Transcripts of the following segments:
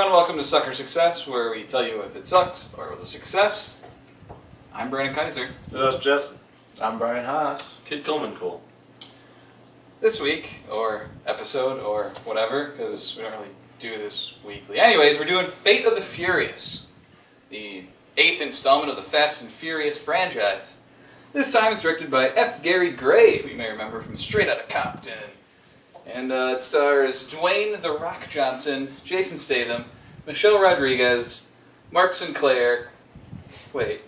everyone, welcome to Sucker Success, where we tell you if it sucked or was a success. I'm Brandon Kaiser. That's Justin. I'm Brian Haas. Kid Coleman Cole. This week, or episode, or whatever, because we don't really do this weekly. Anyways, we're doing Fate of the Furious, the 8th installment of the Fast and Furious franchise. This time it's directed by F. Gary Gray, who you may remember from Straight Outta Compton. And it stars Dwayne "The Rock" Johnson, Jason Statham, Michelle Rodriguez, Mark Sinclair. Wait.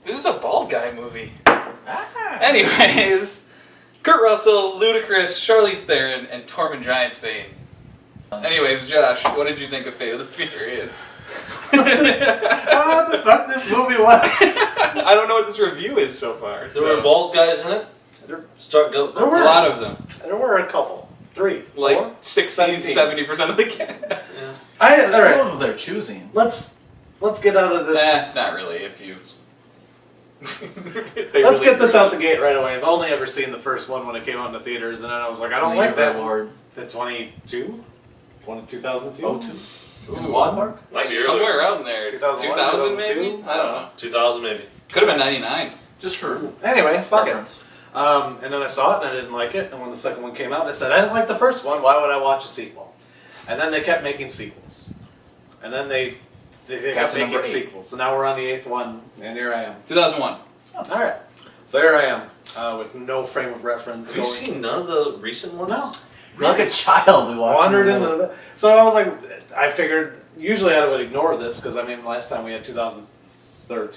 This is a bald guy movie. Anyways, Kurt Russell, Ludacris, Charlize Theron, and Tormund Giantsbane. Anyways, Josh, what did you think of Fate of the Furious? I don't know what the fuck this movie was. I don't know what this review is so far. There were bald guys in it. A lot of them. There were a couple. 3. Like 4? 60-70% of the cast. Yeah. All right. Some of their choosing. Let's get out of this. Not really, if you... Let's get this out the gate right away. I've only ever seen the first one when it came out in the theaters, and then I was like, I don't like that. Lord. The 22? 2002? Oh, 2. Ooh, One mark? Might be somewhere around there. 2001, 2000 maybe? 2002? I don't know. 2000 maybe. Could have been 99. Just for Anyway, fuck reference. it. And then I saw it and I didn't like it. And when the second one came out, I said, I didn't like the first one. Why would I watch a sequel? And then they kept making sequels. And then they kept to number making 8. sequels. So now we're on the 8th one, and here I am. 2001. All right. So here I am, with no frame of reference. Have you seen none of the recent ones? No. Like a child who watched Wandered into the... So I was like, I figured, usually I would ignore this, because I mean, last time we had 2000, the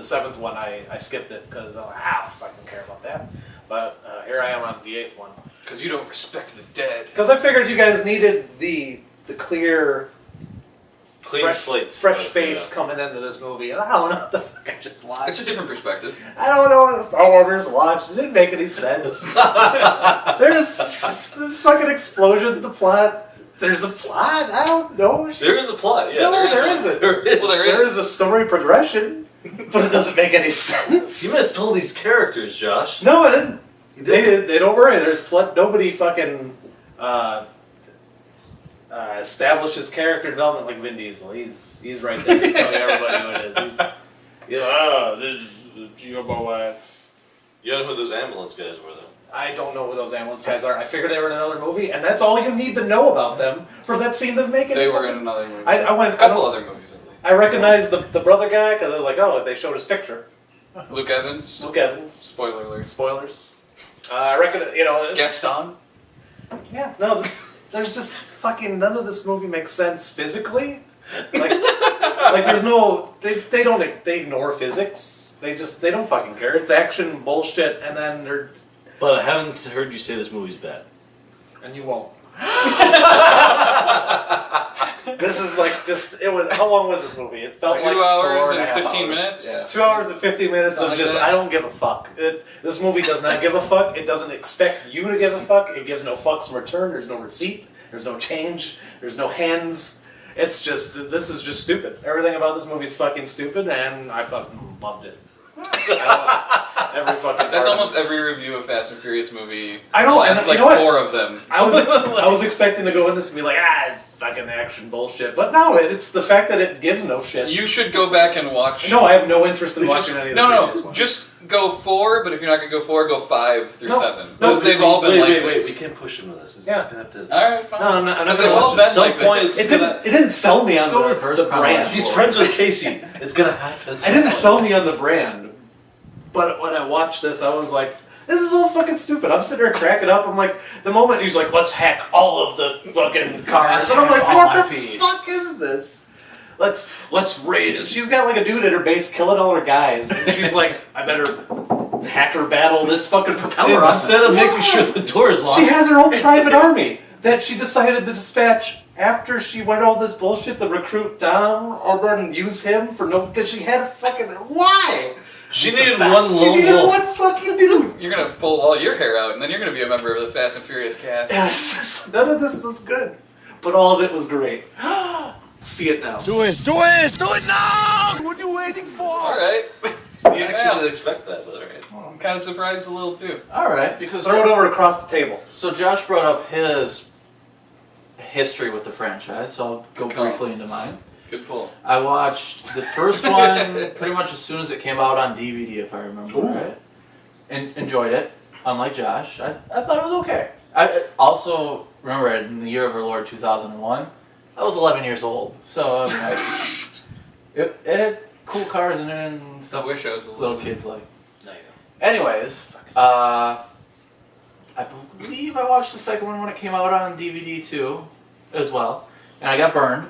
7th one, I skipped it, because I was like, I don't fucking care about that. But here I am on the 8th one. Because you don't respect the dead. Because I figured you guys needed the clear slate. fresh face coming into this movie. And I don't know what the fuck I just watched. It's a different perspective. I don't know what the others watched. It didn't make any sense. There's fucking explosions, the plot. There's a plot? I don't know. There is a plot, yeah. No, there one. isn't. There is. Well, There is a story progression, but it doesn't make any sense. You missed all these characters, Josh. No, I didn't. You did. They don't worry. There's nobody fucking establishes character development like Vin Diesel. He's right there to tell you everybody who it is. This is your wife. You don't know who those ambulance guys were, though. I don't know who those ambulance guys are. I figured they were in another movie, and that's all you need to know about them for that scene to make it. They were in another movie. I went a couple other movies, I believe. I recognized the brother guy because I was like, oh, they showed his picture. Luke Evans. Luke Evans. Spoiler alert. Spoilers. I reckon, Gaston. Yeah, no, there's just fucking none of this movie makes sense physically. Like there's no, they ignore physics. They don't fucking care. It's action bullshit, and then they're. But I haven't heard you say this movie's bad. And you won't. This is like how long was this movie? It felt 2 like hours 4.5 and 15 hours. minutes? Yeah. 2 hours and 15 minutes Something of like just, that. I don't give a fuck. This movie does not give a fuck. It doesn't expect you to give a fuck. It gives no fucks in return. There's no receipt. There's no change. There's no hands. It's just, this is just stupid. Everything about this movie is fucking stupid, and I fucking loved it. Every fucking That's part almost of it. every review of Fast and Furious movie. I know, That's and like you know what? 4 of them. I was expecting to go in this and be like, it's fucking action bullshit. But no, it's the fact that it gives no shit. You should go back and watch. No, I have no interest in watching any of the previous ones. Just go 4, but if you're not going to go 4, go 5 through No. 7. No, Because they've all been like wait, this. we can't push him to this. It's Yeah. just gonna have to... Alright, fine. No, I'm not Because gonna they've all watch been At some like point, this. it didn't sell me on go the reverse brand. He's friends with Casey. It's gonna happen. I didn't sell me on the brand. But when I watched this, I was like, this is all fucking stupid. I'm sitting there cracking up. I'm like, the moment he's like, let's hack all of the fucking cars. And I'm like, what the fuck is this? Let's raid. She's got like a dude at her base killing all her guys. And she's like, I better hacker battle this fucking propeller. Instead of making sure the door is locked. She has her own private army that she decided to dispatch after she went all this bullshit to recruit Dom and then use him for because she had a fucking... Why? She needed She one lone needed wolf. one fucking dude. You're going to pull all your hair out, and then you're going to be a member of the Fast and Furious cast. Yes, none of this was good, but all of it was great. See it now. Do it now! What are you waiting for? Alright. See I you actually now. didn't expect that, but alright. I'm kind of surprised a little, too. All right, because Throw it over across the table. so Josh brought up his history with the franchise, so I'll go Good call. briefly into mine. Good pull. I watched the first one pretty much as soon as it came out on DVD, if I remember right, and enjoyed it. Unlike Josh, I thought it was okay. I also remember in the year of our Lord 2001, I was 11 years old, so I mean, it had cool cars in it and stuff. I wish I was a little kids like. No, you Anyways, I believe I watched the second one when it came out on DVD too, as well, and I got burned.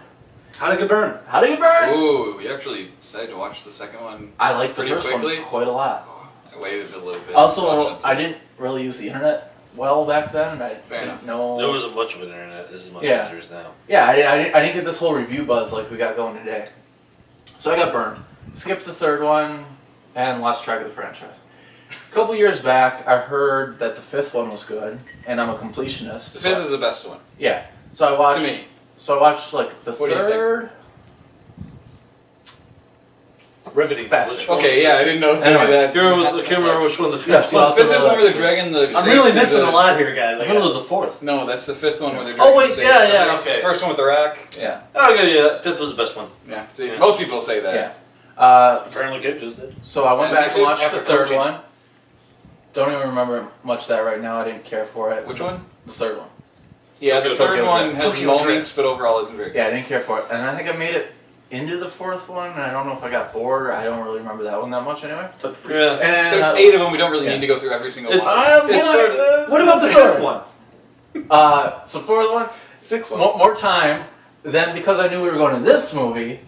How to get burned? How did you burn? Ooh, we actually decided to watch the second one. I liked the Pretty first quickly? one quite a lot. I waited a little bit. Also, Watched it. I didn't really use the internet well back then, and I Fair didn't enough. know. There wasn't much of an internet as much Yeah. as there is now. Yeah, I didn't get this whole review buzz like we got going today. So I got burned. Skipped the third one and lost track of the franchise. A couple years back, I heard that the fifth one was good, and I'm a completionist. The fifth is the best one. Yeah. So I watched. To me. So I watched like the What do you think? third. Riveting. Faster. Which one? Okay, yeah, I didn't know it was going to be Anyway. that. I can't remember which one the Yeah, fifth so one. also Fifth is the- one where they're dragging the. I'm really safe missing through a lot here, guys. I thought it was the fourth. No, that's the fifth one where they're Oh, dragging wait, the safe. yeah, yeah, I think it's okay. the first one with the rack. Yeah. Oh, yeah, fifth was the best one. Yeah, see, Yeah. most people say that. Yeah. Apparently, Kid just did. So I went And back actually, and watched after the third coaching- one. Don't even remember much of that right now. I didn't care for it. Which one? The third one. Yeah, the Tokyo third Drift. one has Tokyo moments, but overall isn't very good. Yeah, I didn't care for it. And I think I made it into the fourth one, and I don't know if I got bored or I don't really remember that one that much anyway. Yeah. And There's 8 of them. We don't really yeah. need to go through every single It's- one. What about the fifth one? So fourth one, more time. Then because I knew we were going to this movie,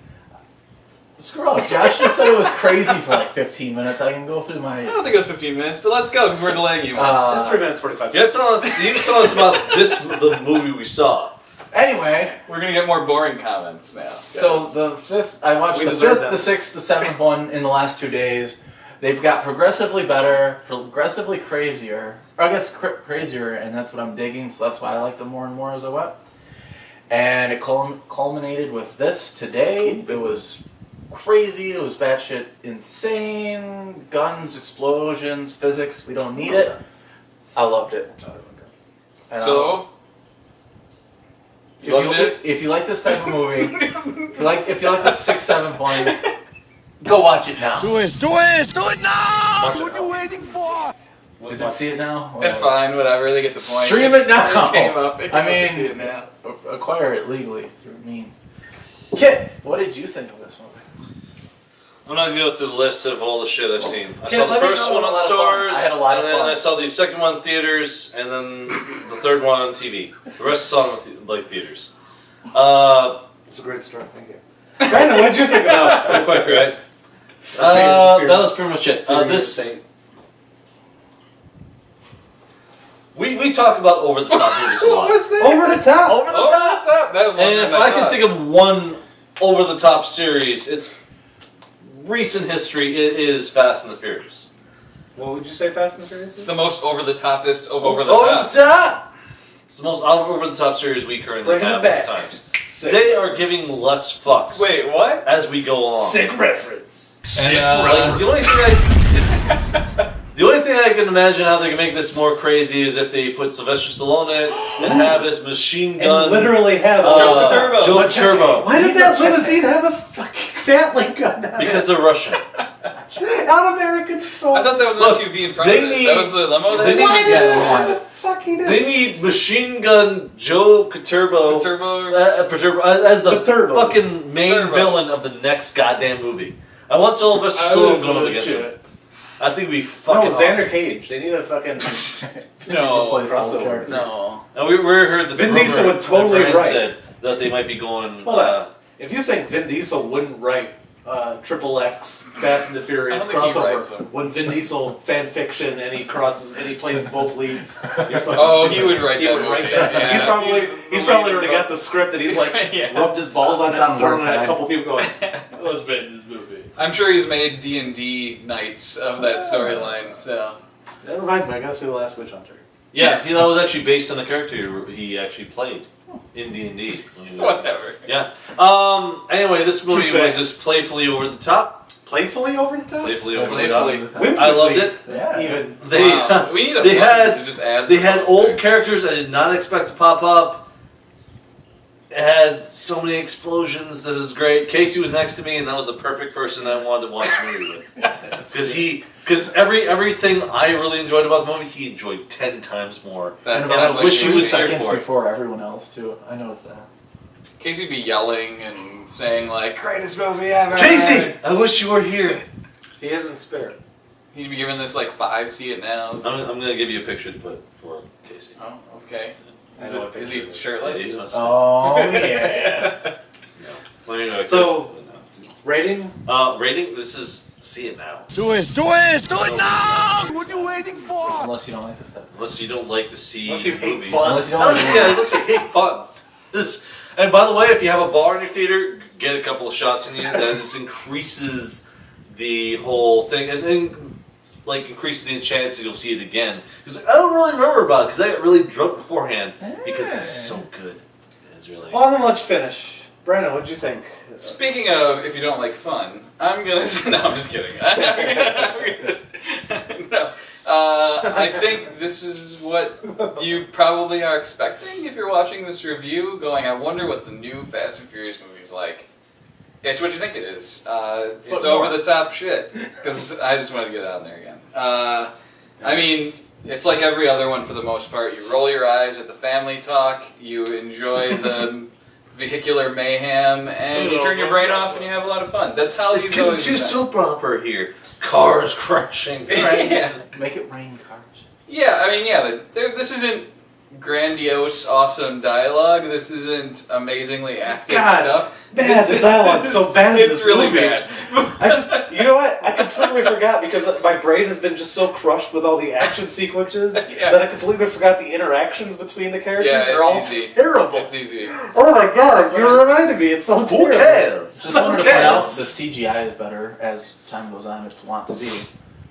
screw off. Josh just said it was crazy for like 15 minutes. I can go through I my. don't think it was 15 minutes, but let's go because we're delaying you. It's 3 minutes 45 Yeah, seconds. tell us. You was telling us about the movie we saw. Anyway, We're gonna get more boring comments now. so guys. the fifth, I watched We the deserve fifth, them. the sixth, the seventh one in the last 2 days. They've got progressively better, progressively crazier. Or I guess crazier, and that's what I'm digging. So that's why I like them more and more as I went. And it culminated with this today. It was crazy. It was batshit insane. Guns, explosions, physics. We don't need it. I loved it. And So, you loved it? if you like this type of movie, if you like the 6th, 7th one, go watch it now. Do it! Do it! Do it now! What are you waiting for? Is it see it now? It's Whatever. fine, whatever. They get the point. Stream it now. It came up. It I came up to mean- see it now. Acquire it legally through means. Kit, what did you think of this movie? I'm not gonna go through the list of all the shit I've seen. I Okay, saw the let me first know. one It on was a lot of fun. stars, I had a lot of and then fun. I saw the second one in theaters, and then the third one on TV. The rest I saw in theaters. It's a great story. Thank you. Brandon, what did you think about Pretty quick, right? That was pretty much it. This we talk about over the top movies a lot. was that? Over the top. Over the Oh, top. what's up? That was And if I can think of one over the top series, it's recent history. It is Fast and the Furious. What would you say, Fast and the Furious? It's the most over the topest of over the Over top. the top. It's the most over the top series we currently Bringing have it at back. times. They are giving less fucks. Wait, what? As we go along. Sick reference. And, Like, the only thing I can imagine how they can make this more crazy is if they put Sylvester Stallone in it and have his machine gun. And literally have Joe Turbo. Joe Turbo. Why did that limousine have a fucking Gatling gun on Because it? they're Russian. Out American soul. I thought that was Look, an SUV in front they of it. need- That was the limo. they They need- Why did Yeah, it have a fucking... They need machine gun Joe Turbo. turbo. As the Turbo. fucking main Turbo. villain of the next goddamn movie. I want Sylvester Stallone going against him. I think we No, fucking Xander awesome. Cage. They need a fucking... No, plays all crossover. characters. No. And we heard that the Vin Diesel rumor would totally that Brand write. said that they might be going. Hold on. If you think Vin Diesel wouldn't write Triple X Fast and the Furious I don't think he writes crossover them. when Vin Diesel fan fiction and he plays both leads, you're fucking Oh, stupid. he would write He that would write movie. that. Yeah. He's probably He's probably the already lead got the script and he's like Yeah. rubbed his balls on it, It's on thrown it at a WordPad. couple people going, "Let's make this movie." I'm sure he's made D&D nights of that storyline. So That reminds me, I gotta see the Last Witch Hunter. Yeah, that was actually based on the character he actually played in D&D. whatever. Yeah. Anyway, this movie True was fact. just playfully over the top. Playfully over the top. Playfully over the Playfully. top. Whimsically, I loved it. Yeah. Even They Wow. We need a they button had to just add. they the had little old stick. characters I did not expect to pop up. It had so many explosions. This is great. Casey was next to me, and that was the perfect person I wanted to watch the movie with. Because everything I really enjoyed about the movie, he enjoyed 10 times more. That And sounds I like wish he Casey. was there seconds for it. before everyone else too. I noticed that. Casey'd be yelling and saying like, "Greatest movie ever!" Casey, I wish you were here. He isn't spirit. He'd be giving this like 5 see it now. I'm gonna give you a picture to put for Casey. Oh, okay. I know what Is he picture it is. shirtless? Oh yeah. Let me know. So, rating? Rating. This is see it now. Do it now! What are you waiting for? Unless you don't like this stuff. Unless you don't like to see Unless you hate movies. fun. Unless you don't like Unless you hate fun. And by the way, if you have a bar in your theater, get a couple of shots in you. That just increases the whole thing, and then like increases the chance that you'll see it again. Because I don't really remember about it because I got really drunk beforehand because it's so good. It's really. Well, I'm gonna let you finish. Brandon, what'd you think? Speaking of, if you don't like fun, I'm gonna. No, I'm just kidding. No, I think this is what you probably are expecting if you're watching this review. Going, I wonder what the new Fast and Furious movie is like. It's what you think it is. It's over the top shit. Because I just want to get out there again. I mean, it's like every other one for the most part. You roll your eyes at the family talk. You enjoy the vehicular mayhem, and you turn your brain off, and you have a lot of fun. That's how It's these getting movies too are done. soap opera here. Cars crashing. Yeah. Make it rain cars. Yeah, I mean, yeah, this isn't grandiose, awesome dialogue. This isn't amazingly acted God, stuff. Man, the dialogue's so bad in It's this really movie. bad. I just, you know what? I completely forgot because my brain has been just so crushed with all the action sequences Yeah. that I completely forgot the interactions between the characters. Yeah, it's They're all easy. terrible. It's easy. Oh my god, you reminded me. It's so Who terrible. cares? Just wanted to Who point out cares? the CGI is better as time goes on. It's wont to be.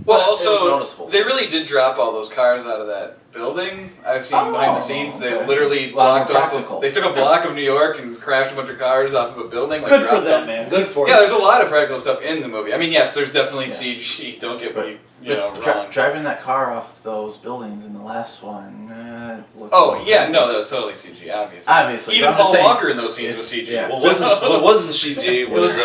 Well, But it was also, noticeable. they really did drop all those cars out of that building. I've seen behind the scenes. They okay. literally A lot more blocked off. practical. They took a block of New York and crashed a bunch of cars off of a building. Like, Good for dropped them, man. Good for Yeah, them. there's a lot of practical stuff in the movie. I mean, yes, there's definitely Yeah. CG. Don't get me, But wrong. driving that car off those buildings in the last one. Looked Oh okay. yeah, no, that was totally CG. Obviously. Obviously, Even but I'm just Paul saying, Walker in those scenes was CG. yeah. What wasn't CG was the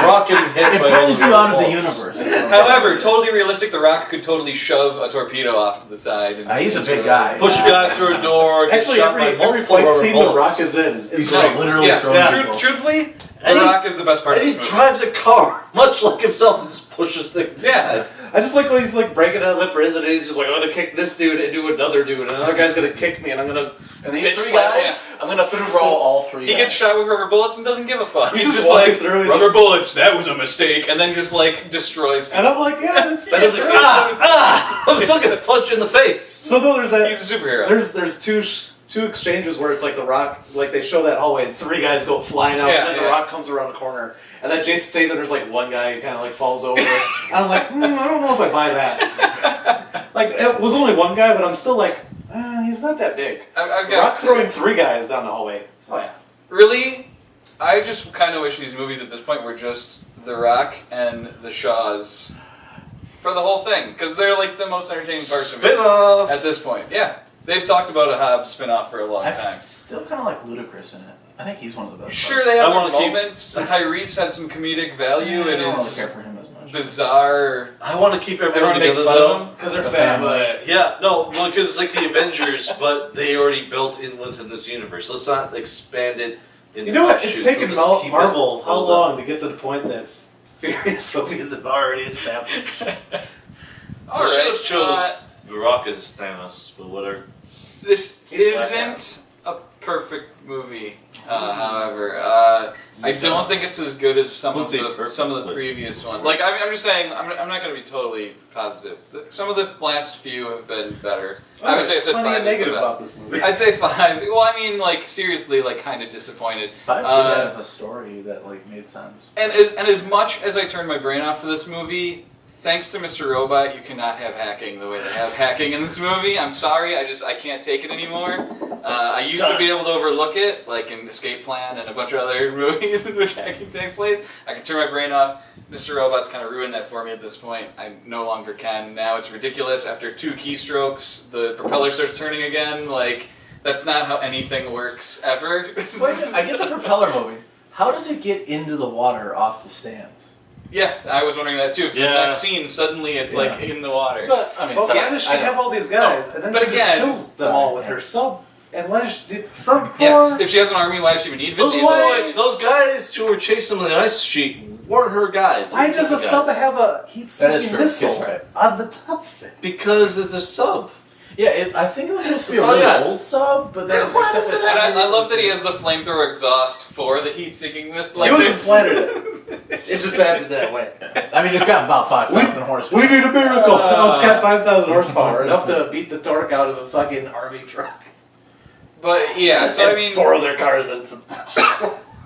rock getting hit It by pulls all you out of the balls. universe. However, totally realistic. The Rock could totally shove a torpedo off to the side. And He's a into big guy. Push a guy through a door, get Actually, shot by every multiple fight rubber scene bullets. The Rock is in is He's great. just literally Yeah, throwing people. truthfully, And The he- Rock is the best part And of he this movie. drives a car, much like himself, and just pushes things. Yeah. I just like when he's like breaking out of the prison and he's just like, I'm gonna kick this dude into another dude, and another guy's gonna kick me, and I'm gonna. And these Bitch three slap, guys, I'm gonna throw all three. He guys. gets shot with rubber bullets and doesn't give a fuck. He's He's just just walking like, through, he's rubber like- bullets, that was a mistake, and then just like destroys people. And I'm like, yeah, that's. He's like, I'm still gonna punch you in the face. So though there's that. He's a superhero. There's two exchanges where it's like the Rock, like they show that hallway and three guys go flying out, Yeah, and then the yeah. Rock comes around the corner, and then Jason Statham, there's like one guy who kind of like falls over, and I'm like, I don't know if I buy that. Like it was only one guy, but I'm still like, he's not that big. I've The got Rock's throwing three guys down the hallway. Oh yeah. Really, I just kind of wish these movies at this point were just The Rock and the Shaws for the whole thing, because they're like the most entertaining parts of it Spin-off. at this point. Yeah, they've talked about a Hobbs spin-off for a long I time. still kind of like Ludacris in it. I think he's one of the best. Sure, parts. they have I their wanna keep- moments. Tyrese has some comedic value I in don't really his care for him as much. bizarre. I want to keep everyone Everyone makes together, fun though. of him. Because they're The family. family. Yeah, no, well, because it's like the Avengers, but they already built in within this universe. Let's not expand it. In You know what? offshoots. It's taken Let's just keep it Marvel how held long up. to get to the point that Furious movies have already established. All We should right, have chose The Rock as Thanos, but whatever. this He's Black isn't a perfect movie. However, I don't think it's as good as some of Wouldn't say the perfect. previous ones. Like, I mean, I'm just saying, I'm not going to be totally positive. Some of the last few have been better. I would say I said Plenty 5 of is the negative best. about this movie. I'd say 5. Well, I mean, like, seriously, like, kind of disappointed. 5 Uh, did have a story that like made sense. And as much as I turned my brain off for this movie, thanks to Mr. Robot, you cannot have hacking the way they have hacking in this movie. I'm sorry, I can't take it anymore. I used to be able to overlook it, like in Escape Plan and a bunch of other movies in which hacking takes place. I can turn my brain off. Mr. Robot's kind of ruined that for me at this point. I no longer can. Now it's ridiculous. After 2 keystrokes, the propeller starts turning again. Like, That's not how anything works ever. I get the propeller moving. How does it get into the water off the stands? Yeah, I was wondering that too. Because the next scene, suddenly it's like in the water. But I mean, why so- does she I know. have all these guys, and then But she again- just kills them all with her sub? And why does she sub for? Yes, if she has an army, why does she even need Vin Those Diesel? those guys who were chasing them on the ice sheet weren't her guys. Why does a Different sub guys. have a That is heat-seeking true. missile That's right. on the top of it? Because it's a sub. Yeah, I think it was supposed to be a That's all really I got. old sub, but then Why except does it it's- And I love that he has the flamethrower exhaust for the heat-seeking missile. He was this- planted It just happened that way. I mean, it's got about 5,000 horsepower. We need a miracle! Oh, it's got 5,000 horsepower, enough to beat the torque out of a fucking army truck. But yeah, so I mean, 4 other cars and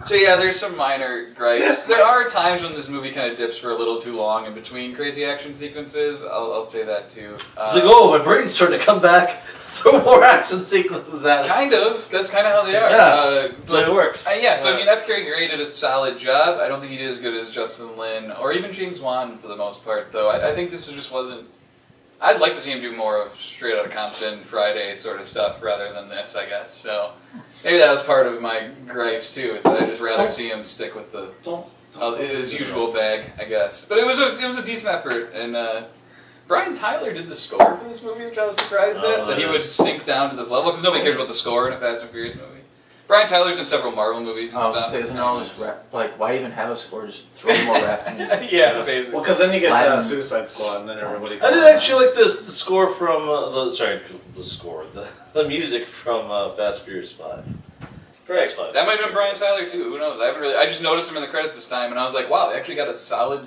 so yeah, there's some minor gripes. There are times when this movie kind of dips for a little too long in between crazy action sequences. I'll say that too. It's like, oh, my brain's starting to come back. Throw more action sequences at it. Kind of. That's kind of how they are. Yeah. So it works. Yeah, so I mean, F. Gary Gray did a solid job. I don't think he did as good as Justin Lin or even James Wan for the most part, though. I think this just wasn't. I'd like to see him do more of Straight Outta Compton, Friday sort of stuff rather than this, I guess. So maybe that was part of my gripes too. Is that I just rather see him stick with the his usual bag, I guess. But it was a decent effort, and Brian Tyler did the score for this movie, which I was surprised at that he would sink down to this level because nobody cares about the score in a Fast and Furious movie. Brian Tyler's in several Marvel movies and I was stuff. gonna say, isn't it all just rap? Like, why even have a score? Just throw more rap music. Yeah, basically. Well, because then you get Latin. Suicide Squad, and then everybody. I did actually like the score from the music from Fast and Furious 5. Great. 5. That might have been Brian Tyler too. Who knows? I just noticed him in the credits this time, and I was like, wow, they actually got a solid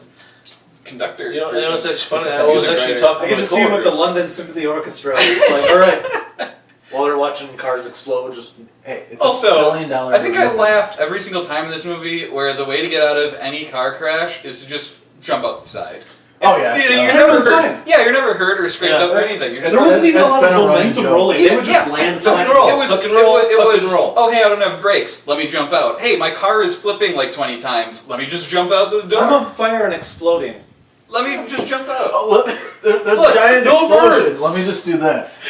conductor. You know, and it was actually funny. I Music was actually writer. talking I get to see him with the London Symphony Orchestra. It's like, all right. While they're watching cars explode, just Hey, it's Also, $1 billion. I think I movie. laughed every single time in this movie where the way to get out of any car crash is to just jump out the side. Oh yeah. You're so- never Everyone's hurt. fine. Yeah, you're never hurt or scraped up or anything. You're just there wasn't even a It's lot been of a running momentum joke. rolling. They would just land tuck flat. and roll. It was, Tuck and roll, it tuck was, and roll. oh hey, I don't have brakes. Let me jump out. Hey, my car is flipping like 20 times. Let me just jump out the door. I'm on fire and exploding. Let me just jump out. Oh, look, there's Look, a giant no explosion. birds. Let me just do this.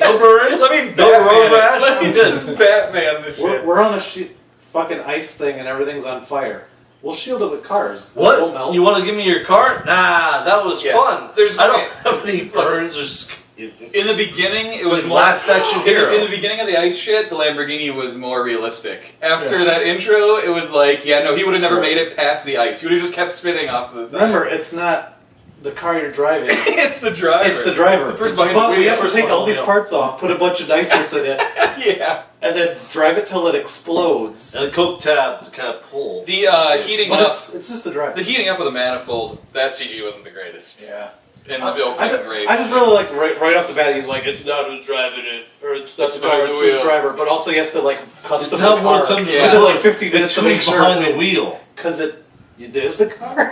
No burns. I mean, no road rash. Let me I'm good. just Batman the shit. We're on a fucking ice thing and everything's on fire. We'll shield it with cars. It won't What? melt. You want to give me your car? Nah, that was Yeah. fun. There's I no- don't have any burns or. In the beginning, it It's was like more Last Action Hero. In the beginning of the ice shit, the Lamborghini was more realistic. After that intro, it was like, yeah, no, he would have never made it past the ice. He would have just kept spinning off to the side. Remember, it's not the car you're driving. it's the driver. It's the driver. It's the person behind But the we wheel. have to take all these parts off, put a bunch of nitrous in it, Yeah. and then drive it till it explodes. And a Coke tab to kind of pull. The heating But up, it's just the driver. the heating up of the manifold. That CG wasn't the greatest. Yeah. In the opening race. I just really like right off the bat. He's like, it's not who's driving it, or it's not the car, behind the it's whose wheel. driver. But also, he has to like custom It's the not car. what's under the He did wheel. like 15 minutes to It's make who's sure behind the wheel. because it is the car.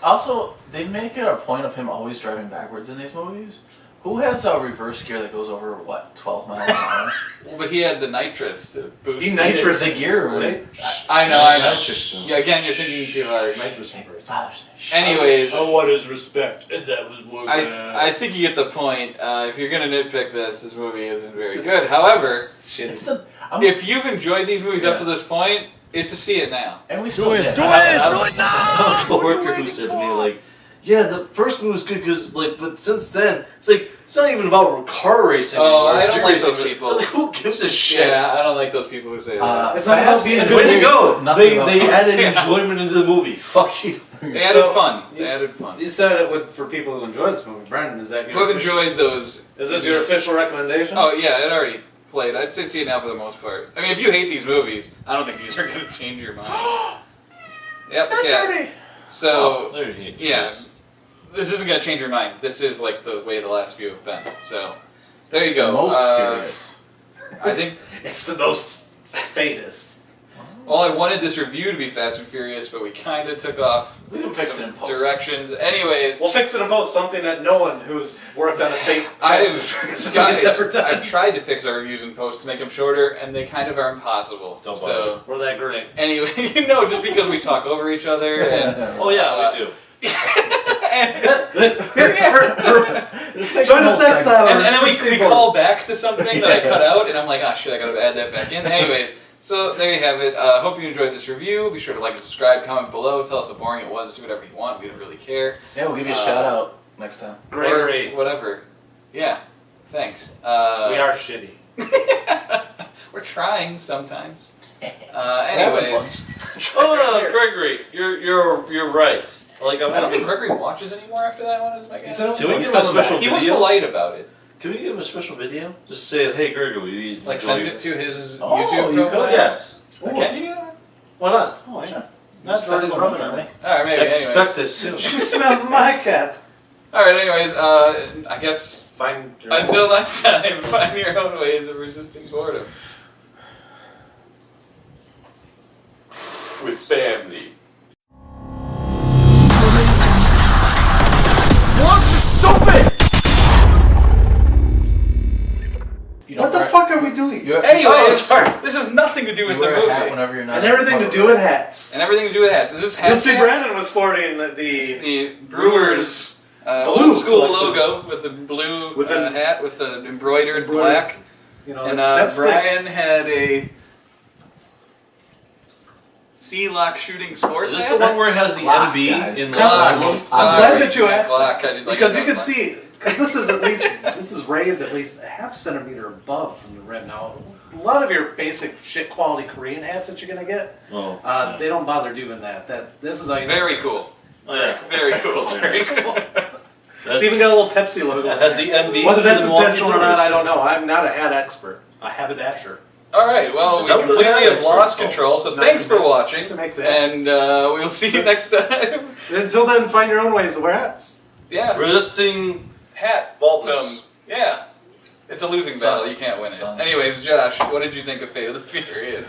Also, they make it a point of him always driving backwards in these movies. Who has a reverse gear that goes over, 12 miles an hour? But he had the nitrous to boost. He nitrous. The gear was... Right? I know. Nitrous. Yeah, again, you're thinking too hard. Nitrous reverse. Bothers me. Anyways, want his respect, and that was more I think you get the point. If you're gonna nitpick this movie isn't very good. However, It's the... if you've enjoyed these movies up to this point, it's a see it now. And we still did. Do it I now! was a coworker who said to me, like, yeah, the first movie was good because, like, but since then, it's like, it's not even about car racing Oh, anymore. I It's don't like racing. those people. I was like, who gives a shit? Yeah, I don't like those people who say that. It's not about being a good Way to movie. go! Nothing They about added Yeah. enjoyment into the movie. Fuck you. They added So, fun. you- They added fun. You said it would for people who enjoy this movie. Brandon, is that your Who have official- enjoyed those? Is this your official recommendation? Oh yeah, it already played. I'd say see it now for the most part. I mean, if you hate these movies, I don't think these are gonna change your mind. Yep. Yeah. So There you go. yeah, this isn't gonna change your mind. This is like the way the last few have been. So there you go. Most furious. I think. It's the most famous. Well, I wanted this review to be Fast and Furious, but we kind of took off We can fix it some in post. directions. Anyways, We'll fix it in post. Something that no one who's worked on a fake guys, ever done. I've tried to fix our reviews in post to make them shorter, and they kind of are impossible. Don't so We're that great. anyway, just because we talk over each other and Oh, yeah, we do. Just take Join the us whole next segment. time. And then we call back to something that I cut out, and I'm like, ah, shit, I gotta add that back in. Anyways, so there you have it. Hope you enjoyed this review. Be sure to like and subscribe, comment below, tell us how boring it was, do whatever you want. We don't really care. Yeah, we'll give you a shout out next time. Gregory. Or whatever. Yeah, thanks. We are shitty. We're trying sometimes. having Anyways, Oh, Gregory, you're right. Like I don't think Gregory watches anymore after that one. Is my guess. So- Can we He's give him a coming special He was video? polite about it. Can we give him a special video? Just say, hey, Gregory, we Like enjoy send you. it to his Oh, YouTube you profile. could. Yes. Can you do that? Why not? Oh, sure. That's Jordan's what rubbing on me. All right, maybe. Expect Anyways. this soon. She smells my cat. All right. Anyways, I guess Find your until next time, find your own ways of resisting boredom. With family. Stupid! You What don't the wear- fuck are we doing? You, Anyways, sorry. this has nothing to do you with the wear a hat movie, whenever you're not. And everything to do with hats. and everything to do with hats. Is this hat? You'll see hats? Brandon was sporting the The Brewers Blue old school collection. logo with the blue With an- hat with the embroidered Embroidered- black. you know, And that's Brian had a Sea-Lock shooting sports Is this hat? the one where it has the Glock, MB guys. in the Glock. I'm Sorry, glad that you yeah, asked Glock. I did like because it you can Glock. see, because this is at least, this is raised at least a half centimeter above from the rim. Now, a lot of your basic shit quality Korean hats that you're gonna get, Oh. they don't bother doing that. This is how you know Very it's- cool. Oh, yeah. Very cool. Very cool. It's even got a little Pepsi logo. It has the MB. Whether that's for the Milwaukee intentional or not, Brewers. I don't know. I'm not a hat expert. I have a dasher. All right. Well, Is we that what the completely hat have is lost called? control. So No, thanks to for make- watching, to make the hat. and we'll see you next time. Until then, find your own ways to wear hats. Yeah. Resisting Hat. faultless. Yeah. It's a losing Son. battle. You can't win it. Son. Anyways, Josh, what did you think of Fate of the Furious?